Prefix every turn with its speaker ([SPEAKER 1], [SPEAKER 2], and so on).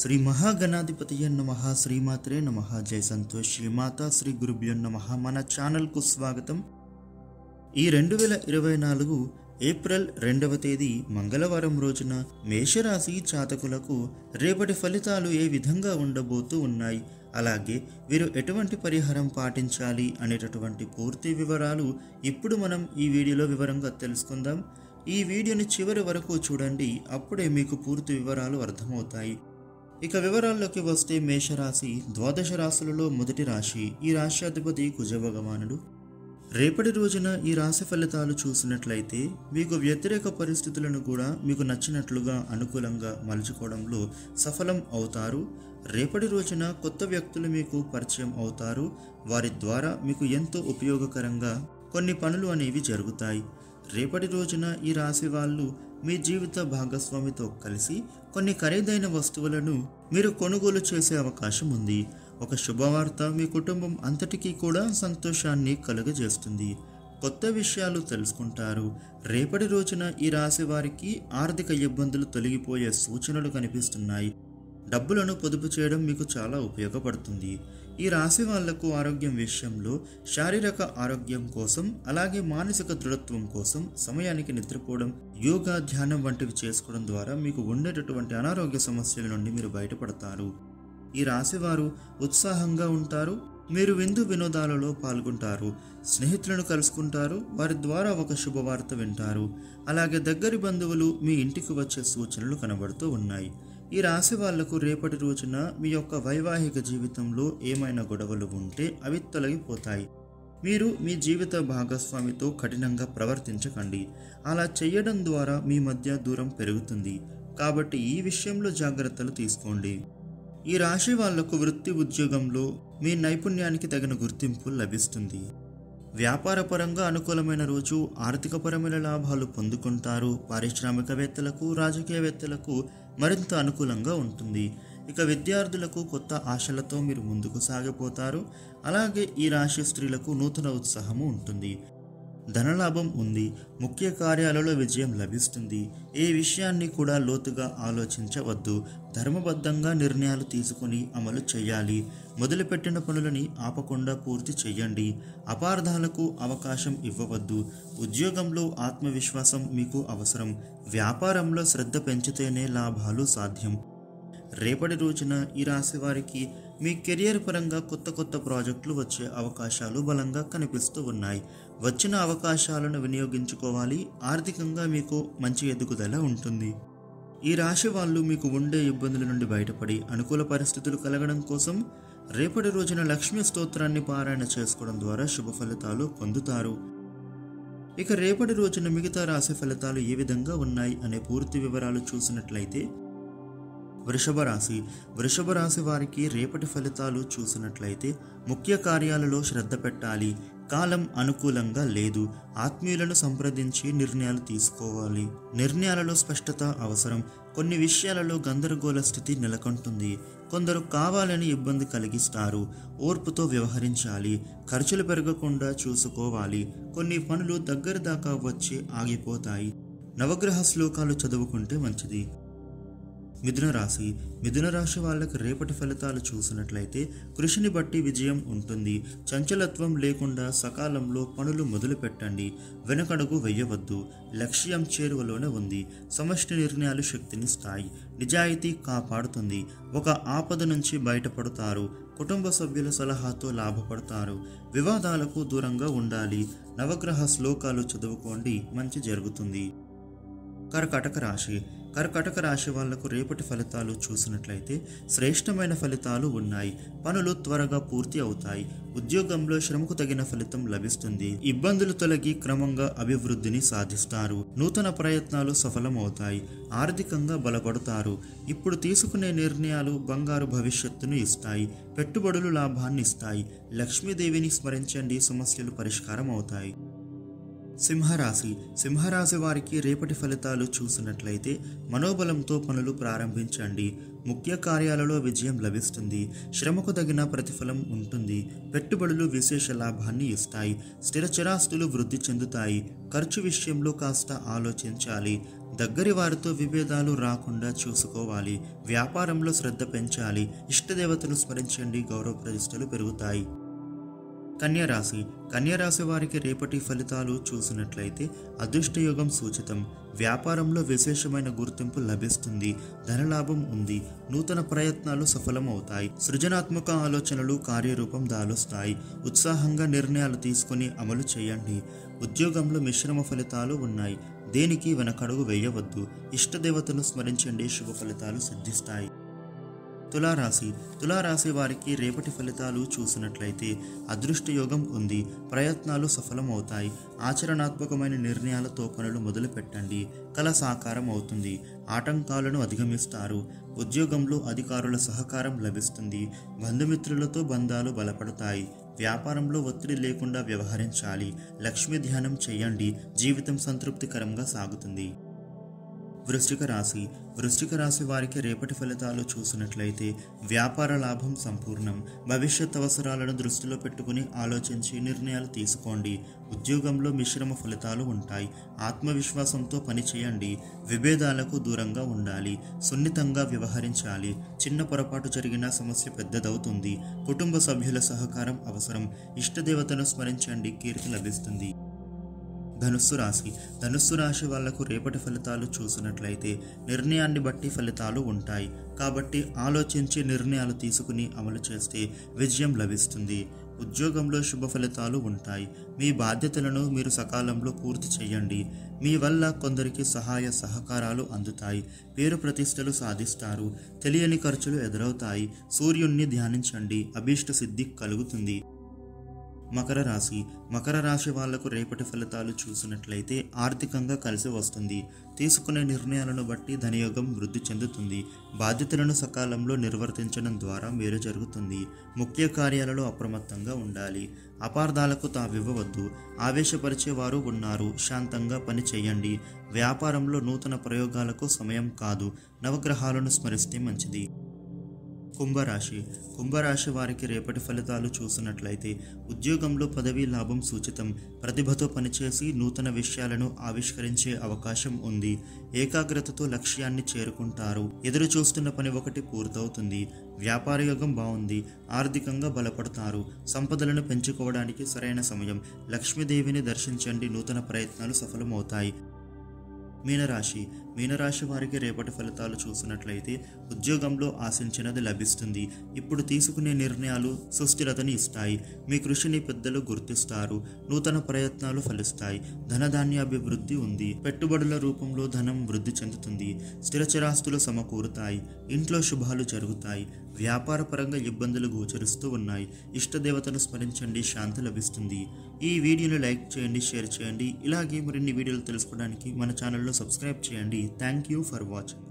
[SPEAKER 1] శ్రీ మహాగణాధిపతయ నమః శ్రీమాత్రే నమః జై సంతోష్ శ్రీమాత శ్రీ గురుభ్యో నమః. మన ఛానల్కు స్వాగతం. ఈ 2024 ఏప్రిల్ 2వ తేదీ మంగళవారం రోజున మేషరాశి జాతకులకు రేపటి ఫలితాలు ఏ విధంగా ఉండబోతూ ఉన్నాయి, అలాగే వీరు ఎటువంటి పరిహారం పాటించాలి అనేటటువంటి పూర్తి వివరాలు ఇప్పుడు మనం ఈ వీడియోలో వివరంగా తెలుసుకుందాం. ఈ వీడియోని చివరి వరకు చూడండి, అప్పుడే మీకు పూర్తి వివరాలు అర్థమవుతాయి. ఇక వివరాల్లోకి వస్తే మేషరాశి ద్వాదశ రాశులలో మొదటి రాశి. ఈ రాశి అధిపతి కుజ భగవానుడు. రేపటి రోజున ఈ రాశి ఫలితాలు చూసినట్లయితే మీకు వ్యతిరేక పరిస్థితులను కూడా మీకు నచ్చినట్లుగా అనుకూలంగా మలుచుకోవడంలో సఫలం అవుతారు. రేపటి రోజున కొత్త వ్యక్తులు మీకు పరిచయం అవుతారు. వారి ద్వారా మీకు ఎంతో ఉపయోగకరంగా కొన్ని పనులు అనేవి జరుగుతాయి. రేపటి రోజున ఈ రాశి వాళ్ళు మీ జీవిత భాగస్వామితో కలిసి కొన్ని ఖరీదైన వస్తువులను మీరు కొనుగోలు చేసే అవకాశం ఉంది. ఒక శుభవార్త మీ కుటుంబం అంతటికీ కూడా సంతోషాన్ని కలుగజేస్తుంది. కొత్త విషయాలు తెలుసుకుంటారు. రేపటి రోజున ఈ రాశి వారికి ఆర్థిక ఇబ్బందులు తొలగిపోయే సూచనలు కనిపిస్తున్నాయి. డబ్బులను పొదుపు చేయడం మీకు చాలా ఉపయోగపడుతుంది. ఈ రాశి వాళ్లకు ఆరోగ్యం విషయంలో శారీరక ఆరోగ్యం కోసం, అలాగే మానసిక దృఢత్వం కోసం సమయానికి నిద్రపోవడం, యోగా, ధ్యానం వంటివి చేసుకోవడం ద్వారా మీకు ఉండేటటువంటి అనారోగ్య సమస్యల నుండి మీరు బయటపడతారు. ఈ రాశి వారు ఉత్సాహంగా ఉంటారు. మీరు విందు వినోదాలలో పాల్గొంటారు. స్నేహితులను కలుసుకుంటారు. వారి ద్వారా ఒక శుభవార్త వింటారు. అలాగే దగ్గరి బంధువులు మీ ఇంటికి వచ్చే సూచనలు కనబడుతూ ఉన్నాయి. ఈ రాశి వాళ్లకు రేపటి రోజున మీ యొక్క వైవాహిక జీవితంలో ఏమైనా గొడవలు ఉంటే అవి తొలగిపోతాయి. మీరు మీ జీవిత భాగస్వామితో కఠినంగా ప్రవర్తించకండి. అలా చేయడం ద్వారా మీ మధ్య దూరం పెరుగుతుంది. కాబట్టి ఈ విషయంలో జాగ్రత్తలు తీసుకోండి. ఈ రాశి వాళ్లకు వృత్తి ఉద్యోగంలో మీ నైపుణ్యానికి తగిన గుర్తింపు లభిస్తుంది. వ్యాపారపరంగా అనుకూలమైన రోజు. ఆర్థికపరమైన లాభాలు పొందుకుంటారు. పారిశ్రామికవేత్తలకు, రాజకీయవేత్తలకు మరింత అనుకూలంగా ఉంటుంది. ఇక విద్యార్థులకు కొత్త ఆశలతో మీరు ముందుకు సాగిపోతారు. అలాగే ఈ రాశి స్త్రీలకు నూతన ఉత్సాహము ఉంటుంది. ధనలాభం ఉంది. ముఖ్య కార్యాలలో విజయం లభిస్తుంది. ఏ విషయాన్ని కూడా లోతుగా ఆలోచించవద్దు. ధర్మబద్ధంగా నిర్ణయాలు తీసుకుని అమలు చేయాలి. మొదలుపెట్టిన పనులని ఆపకుండా పూర్తి చేయండి. అపార్థాలకు అవకాశం ఇవ్వవద్దు. ఉద్యోగంలో ఆత్మవిశ్వాసం మీకు అవసరం. వ్యాపారంలో శ్రద్ధ పెంచితేనే లాభాలు సాధ్యం. రేపటి రోజున ఈ రాశి వారికి మీ కెరియర్ పరంగా కొత్త ప్రాజెక్టులు వచ్చే అవకాశాలు బలంగా కనిపిస్తూ ఉన్నాయి. వచ్చిన అవకాశాలను వినియోగించుకోవాలి. ఆర్థికంగా మీకు మంచి ఎదుగుదల ఉంటుంది. ఈ రాశి వాళ్ళు మీకు ఉండే ఇబ్బందుల నుండి బయటపడి అనుకూల పరిస్థితులు కలగడం కోసం రేపటి రోజున లక్ష్మీ స్తోత్రాన్ని పారాయణ చేసుకోవడం ద్వారా శుభ ఫలితాలు పొందుతారు. ఇక రేపటి రోజున మిగతా రాశి ఫలితాలు ఏ విధంగా ఉన్నాయి అనే పూర్తి వివరాలు చూసినట్లయితే వృషభ రాశి వారికి రేపటి ఫలితాలు చూసినట్లయితే ముఖ్య కార్యాలలో శ్రద్ధ పెట్టాలి. కాలం అనుకూలంగా లేదు. ఆత్మీయులను సంప్రదించి నిర్ణయాలు తీసుకోవాలి. నిర్ణయాలలో స్పష్టత అవసరం. కొన్ని విషయాలలో గందరగోళ స్థితి నెలకొంటుంది. కొందరు కావాలని ఇబ్బంది కలిగిస్తారు. ఓర్పుతో వ్యవహరించాలి. ఖర్చులు పెరగకుండా చూసుకోవాలి. కొన్ని పనులు దగ్గర దాకా వచ్చి ఆగిపోతాయి. నవగ్రహ శ్లోకాలు చదువుకుంటే మంచిది. మిథున రాశి వాళ్ళకి రేపటి ఫలితాలు చూసినట్లయితే కృషిని బట్టి విజయం ఉంటుంది. చంచలత్వం లేకుండా సకాలంలో పనులు మొదలు పెట్టండి. వెనకడుగు వెయ్యవద్దు. లక్ష్యం చేరువలోనే ఉంది. సమష్టి నిర్ణయాలు శక్తినిస్తాయి. నిజాయితీ కాపాడుతుంది. ఒక ఆపద నుంచి బయటపడతారు. కుటుంబ సభ్యుల సలహాతో లాభపడతారు. వివాదాలకు దూరంగా ఉండాలి. నవగ్రహ శ్లోకాలు చదువుకోండి, మంచి జరుగుతుంది. కర్కాటక రాశి వాళ్లకు రేపటి ఫలితాలు చూసినట్లయితే శ్రేష్టమైన ఫలితాలు ఉన్నాయి. పనులు త్వరగా పూర్తి అవుతాయి. ఉద్యోగంలో శ్రమకు తగిన ఫలితం లభిస్తుంది. ఇబ్బందులు తొలగి క్రమంగా అభివృద్ధిని సాధిస్తారు. నూతన ప్రయత్నాలు సఫలమవుతాయి. ఆర్థికంగా బలపడతారు. ఇప్పుడు తీసుకునే నిర్ణయాలు బంగారు భవిష్యత్తును ఇస్తాయి. పెట్టుబడులు లాభాన్ని ఇస్తాయి. లక్ష్మీదేవిని స్మరించండి, సమస్యలు పరిష్కారం అవుతాయి. సింహరాశి వారికి రేపటి ఫలితాలు చూసినట్లయితే మనోబలంతో పనులు ప్రారంభించండి. ముఖ్య కార్యాలలో విజయం లభిస్తుంది. శ్రమకు తగిన ప్రతిఫలం ఉంటుంది. పెట్టుబడులు విశేష లాభాన్ని ఇస్తాయి. స్థిర చరాస్తులు వృద్ధి చెందుతాయి. ఖర్చు విషయంలో కాస్త ఆలోచించాలి. దగ్గరి వారితో విభేదాలు రాకుండా చూసుకోవాలి. వ్యాపారంలో శ్రద్ధ పెంచాలి. ఇష్టదేవతను స్మరించండి, గౌరవ ప్రతిష్టలు పెరుగుతాయి. కన్యరాశి. కన్యరాశి వారికి రేపటి ఫలితాలు చూసినట్లయితే అదృష్టయోగం సూచితం. వ్యాపారంలో విశేషమైన గుర్తింపు లభిస్తుంది. ధనలాభం ఉంది. నూతన ప్రయత్నాలు సఫలమవుతాయి. సృజనాత్మక ఆలోచనలు కార్యరూపం దాలుస్తాయి. ఉత్సాహంగా నిర్ణయాలు తీసుకుని అమలు చేయండి. ఉద్యోగంలో మిశ్రమ ఫలితాలు ఉన్నాయి. దేనికి వెనకడుగు వేయవద్దు. ఇష్టదేవతను స్మరించండి, శుభ ఫలితాలు సిద్ధిస్తాయి. తులారాశి. తులారాశి వారికి రేపటి ఫలితాలు చూసినట్లయితే అదృష్టయోగం ఉంది. ప్రయత్నాలు సఫలమవుతాయి. ఆచరణాత్మకమైన నిర్ణయాలతో పనులు మొదలు పెట్టండి. కల సాకారం అవుతుంది. ఆటంకాలను అధిగమిస్తారు. ఉద్యోగంలో అధికారుల సహకారం లభిస్తుంది. బంధుమిత్రులతో బంధాలు బలపడతాయి. వ్యాపారంలో ఒత్తిడి లేకుండా వ్యవహరించాలి. లక్ష్మీ ధ్యానం చేయండి. జీవితం సంతృప్తికరంగా సాగుతుంది. వృశ్చిక రాశి. వృశ్చిక రాశి వారికి రేపటి ఫలితాలు చూసినట్లయితే వ్యాపార లాభం సంపూర్ణం. భవిష్యత్ అవసరాలను దృష్టిలో పెట్టుకుని ఆలోచించి నిర్ణయాలు తీసుకోండి. ఉద్యోగంలో మిశ్రమ ఫలితాలు ఉంటాయి. ఆత్మవిశ్వాసంతో పనిచేయండి. విభేదాలకు దూరంగా ఉండాలి. సున్నితంగా వ్యవహరించాలి. చిన్న పొరపాటు జరిగినా సమస్య పెద్దదవుతుంది. కుటుంబ సభ్యుల సహకారం అవసరం. ఇష్టదేవతను స్మరించండి, కీర్తి లభిస్తుంది. ధనుస్సు రాశి. ధనుస్సు రాశి వాళ్లకు రేపటి ఫలితాలు చూసినట్లయితే నిర్ణయాన్ని బట్టి ఫలితాలు ఉంటాయి. కాబట్టి ఆలోచించి నిర్ణయాలు తీసుకుని అమలు చేస్తే విజయం లభిస్తుంది. ఉద్యోగంలో శుభ ఫలితాలు ఉంటాయి. మీ బాధ్యతలను మీరు సకాలంలో పూర్తి చేయండి. మీ వల్ల కొందరికి సహాయ సహకారాలు అందుతాయి. పేరు ప్రతిష్టలు సాధిస్తారు. తెలియని ఖర్చులు ఎదురవుతాయి. సూర్యుణ్ణి ధ్యానించండి, అభీష్ట సిద్ధి కలుగుతుంది. మకర రాశి. మకర రాశి వాళ్లకు రేపటి ఫలితాలు చూసినట్లయితే ఆర్థికంగా కలిసి వస్తుంది. తీసుకునే నిర్ణయాలను బట్టి ధనయోగం వృద్ధి చెందుతుంది. బాధ్యతలను సకాలంలో నిర్వర్తించడం ద్వారా మేలు జరుగుతుంది. ముఖ్య కార్యాలలో అప్రమత్తంగా ఉండాలి. అపార్థాలకు తావివ్వవద్దు. ఆవేశపరిచేవారు ఉన్నారు. శాంతంగా పని చేయండి. వ్యాపారంలో నూతన ప్రయోగాలకు సమయం కాదు. నవగ్రహాలను స్మరిస్తే మంచిది. కుంభరాశి. కుంభరాశి వారికి రేపటి ఫలితాలు చూసినట్లయితే ఉద్యోగంలో పదవీ లాభం సూచితం. ప్రతిభతో పనిచేసి నూతన విషయాలను ఆవిష్కరించే అవకాశం ఉంది. ఏకాగ్రతతో లక్ష్యాన్ని చేరుకుంటారు. ఎదురు చూస్తున్న పని ఒకటి పూర్తవుతుంది. వ్యాపార యోగం బాగుంది. ఆర్థికంగా బలపడతారు. సంపదలను పెంచుకోవడానికి సరైన సమయం. లక్ష్మీదేవిని దర్శించండి. నూతన ప్రయత్నాలు సఫలమవుతాయి. మీనరాశి. మీనరాశి వారికి రేపటి ఫలితాలు చూసినట్లయితే ఉద్యోగంలో ఆశించినది లభిస్తుంది. ఇప్పుడు తీసుకునే నిర్ణయాలు సుస్థిరతని ఇస్తాయి. మీ కృషిని పెద్దలు గుర్తిస్తారు. నూతన ప్రయత్నాలు ఫలిస్తాయి. ధనధాన్యాభివృద్ధి ఉంది. పెట్టుబడుల రూపంలో ధనం వృద్ధి చెందుతుంది. స్థిరచరాస్తులు సమకూరుతాయి. ఇంట్లో శుభాలు జరుగుతాయి. వ్యాపార పరంగా ఇబ్బందులు గోచరిస్తూ ఉన్నాయి. ఇష్టదేవతను స్మరించండి, శాంతి లభిస్తుంది. ఈ వీడియోని లైక్ చేయండి, షేర్ చేయండి. ఇలాగే మరిన్ని వీడియోలు తెలుసుకోవడానికి మన ఛానల్ను సబ్స్క్రైబ్ చేయండి. Thank you for watching.